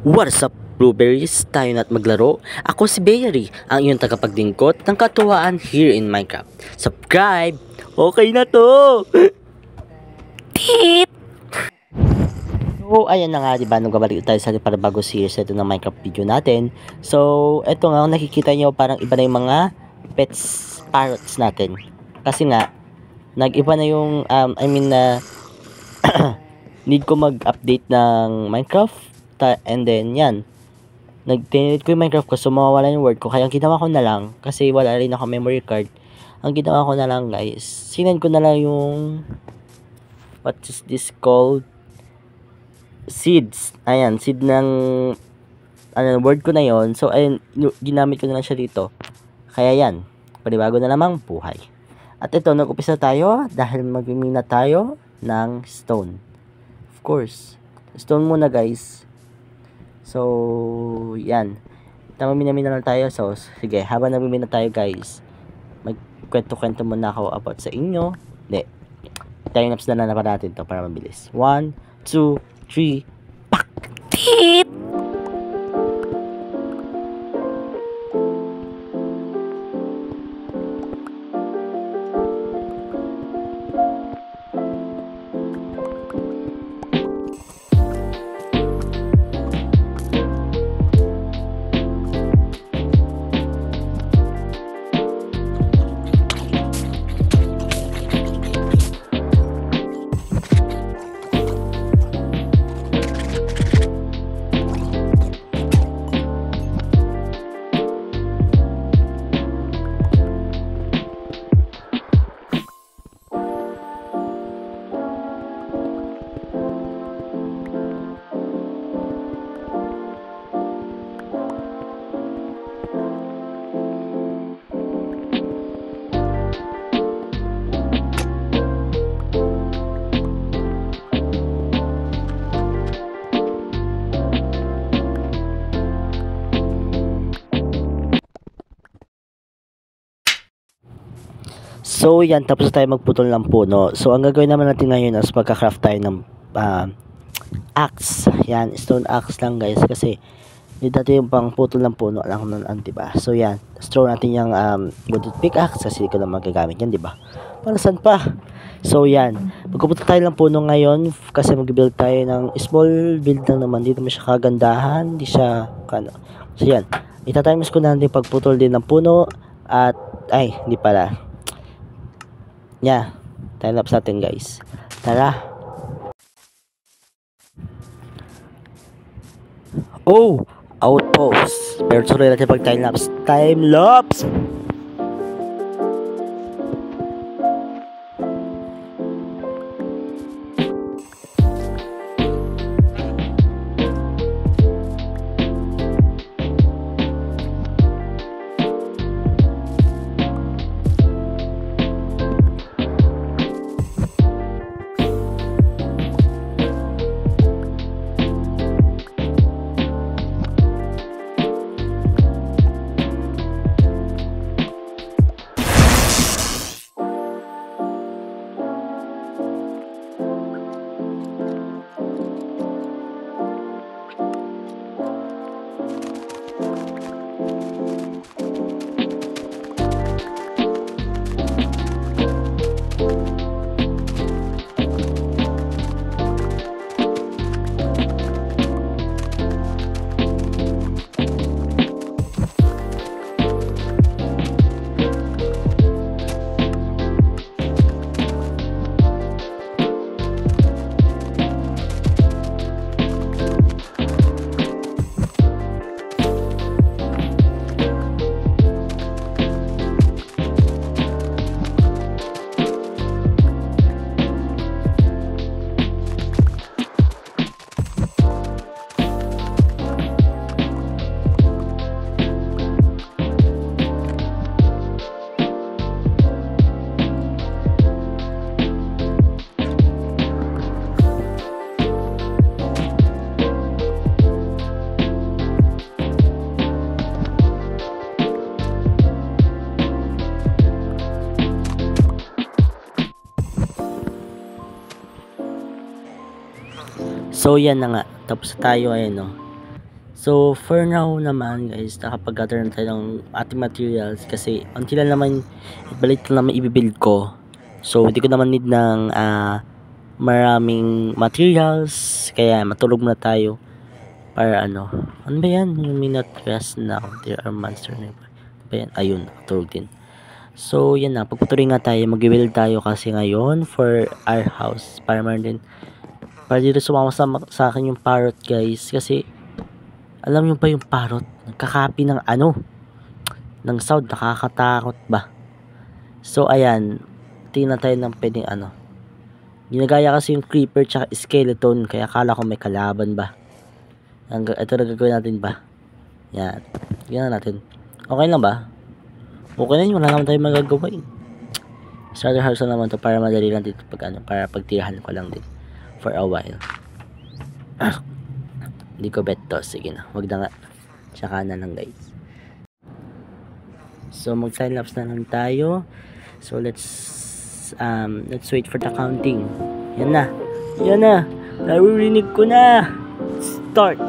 What's up, Blueberries? Tayo na't maglaro. Ako si Berry, ang iyong tagapagdingkot ng katuwaan here in Minecraft. Subscribe! Okay na to! Tit! So, ayan na nga, diba? Nagbabalik tayo sa para bago series ito ng Minecraft video natin. So, eto nga, nakikita nyo, parang iba na yung mga pets, parrots natin. Kasi nga, nag-iba na yung, need ko mag-update ng Minecraft. And then, yan. Nag-delete ko yung Minecraft ko, so mawawala yung word ko. Kaya ang ginawa ko na lang, kasi wala rin ako memory card. Ang ginawa ko na lang, guys, sinend ko na lang yung, what is this called? Seeds. Ayan, seed ng, word ko na yon. So, ayun, ginamit ko na lang siya dito. Kaya yan, panibago na namang buhay. At ito, nag-upisa tayo dahil magmimina tayo ng stone. Of course, stone muna, guys. So, yan. Namimina lang tayo. So, sige, habang namimina tayo, guys, magkwento-kwento muna ako about sa inyo. Hindi. Time-lapse na lang natin to para mabilis. 1, 2, 3, pak! Tit! So, yan. Tapos tayo magputol ng puno. So, ang gagawin naman natin ngayon is magka-craft tayo ng axe. Yan. Stone axe lang, guys. Kasi, hindi natin yung pang putol ng puno lang nun, diba? So, yan. Tapos throw natin yung wooden pickaxe kasi ko na magagamit yan, diba? Para saan pa? So, yan. Magpuputol tayo ng puno ngayon kasi mag-build tayo ng small build lang naman. Hindi naman siya kagandahan. Hindi siya, So, yan. Itatimes ko na natin pagputol din ng puno. At, hindi pala. Yeah, time-lapse natin, guys. Tara. Oh, outpost. Pero tuloy natin pag time-lapse. Time-lapse! So yan na nga, tapos tayo, ayan o. So, for now naman guys, nakapag-gather na tayo ng ating materials kasi until lang naman, balit lang naman ibibuild ko. So, hindi ko naman need ng maraming materials, kaya matulog muna tayo para ano ba yan? Yung minute rest now, there are monster na ba yan? Ayun, tulog din. So, yan na, pagpatuloy nga tayo, mag-build tayo kasi ngayon for our house, para meron din, para dito sumama sa akin yung parrot guys, kasi alam nyo ba yung parrot? Nagkakapi ng ng sound, nakakatakot ba? So, ayan. Tingnan tayo ng pwedeng ginagaya kasi yung creeper tsaka skeleton, kaya akala ko may kalaban ba. Ito na gagawin natin ba? Yan. Tingnan natin. Okay lang ba? Okay na yun, wala naman tayo magagawa yun. Starter house na naman to para madali lang dito para pagtirahan ko lang din for a while. Hindi ko bet to. Sige na. Wag na nga. Tsaka na lang guys. So mag time lapse na lang tayo. So let's wait for the counting. Yan na. Yan na. Naririnig ko na. Start.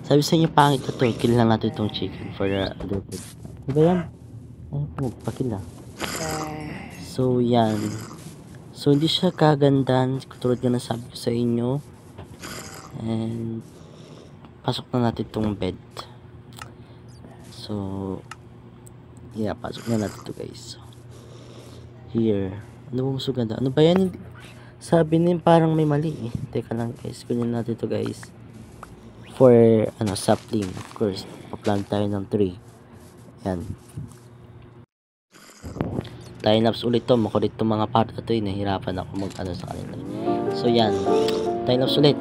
Sabi sa inyo pangit na to, kill lang natin itong chicken for the other food. Diba yan? Ay, magpakil lang. So, yan. So, hindi siya kagandahan, katulad nga na sabi ko sa inyo. And, pasok na natin itong bed. So, yeah, pasok na natin ito guys. Here. Ano ba mas ganda? Ano ba yan? Sabi niya parang may mali eh. Teka lang guys, kunin natin ito guys. For, sapling. Of course, paplant tayo ng tree. Yan. Time-lapse ulit to. Makulit itong mga part ito eh. Nahirapan ako sa kanila. So, yan. Time-lapse ulit.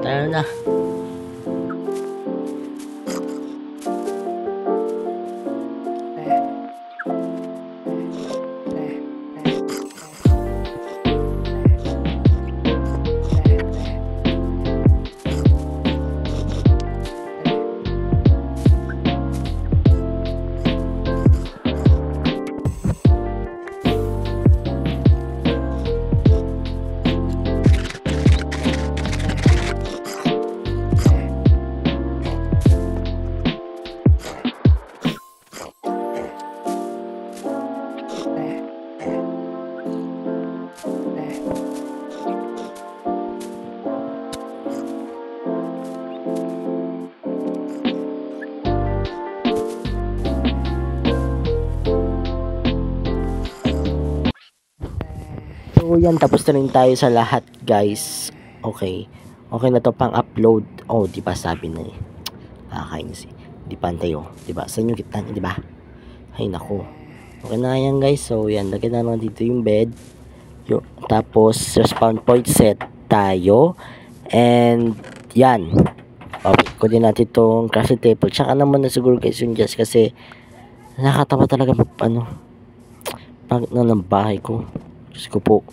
Tayo na. So yan, tapos na rin tayo sa lahat guys. Okay. Okay na to pang upload. Oh, di ba sabi na eh. Nakakainis eh. Di pantay oh. Di ba? Sa inyo gitna niya, di ba? Ay nako. Okay na yan guys. So yan, lagyan na lang dito yung bed. Tapos respawn point set tayo. And yan. Okay, kunin natin itong crafting table. Tsaka naman na siguro guys yung just kasi nakakatawa talaga pag ng bahay ko. Diyos ko po.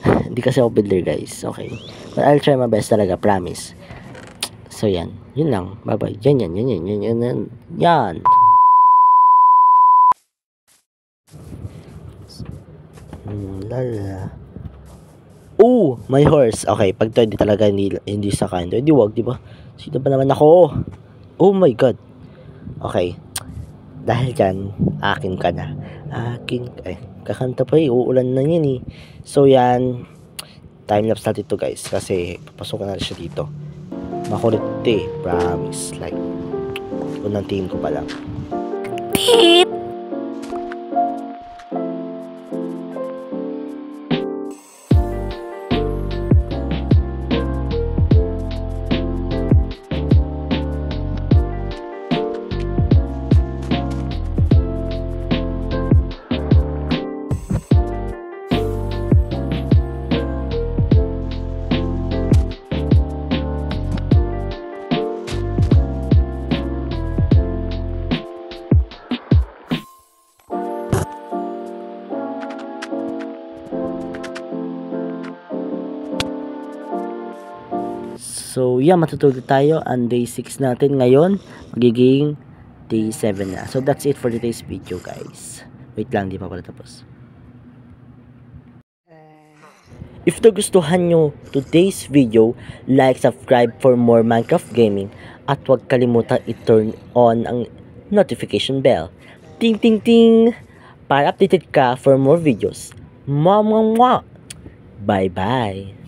Hindi kasi ako builder guys. Okay. But I'll try my best talaga. Promise. So yan. Yun lang. Bye bye. Yan. Yan. Lala. Oh! My horse. Okay. Pag to hindi talaga hindi sa kind. Hindi wag. Diba? Sino ba naman ako? Oh my god. Okay. Dahil dyan, akin ka na. Kakanta pa eh. Uulan na yan eh. So yan. Time-lapse natin ito guys. Kasi papasukan natin siya dito. Makulit eh. Promise. Like, unang tingin ko pa lang. Beep! So, yeah, matutulog tayo. And day 6 natin ngayon, magiging day 7 na. So, that's it for today's video, guys. Wait lang, di pa pala tapos. If nagustuhan nyo today's video, like, subscribe for more Minecraft gaming. At huwag kalimutan i-turn on ang notification bell. Ting, ting, ting! Para updated ka for more videos. Mwah, mwah, mwah! Bye-bye!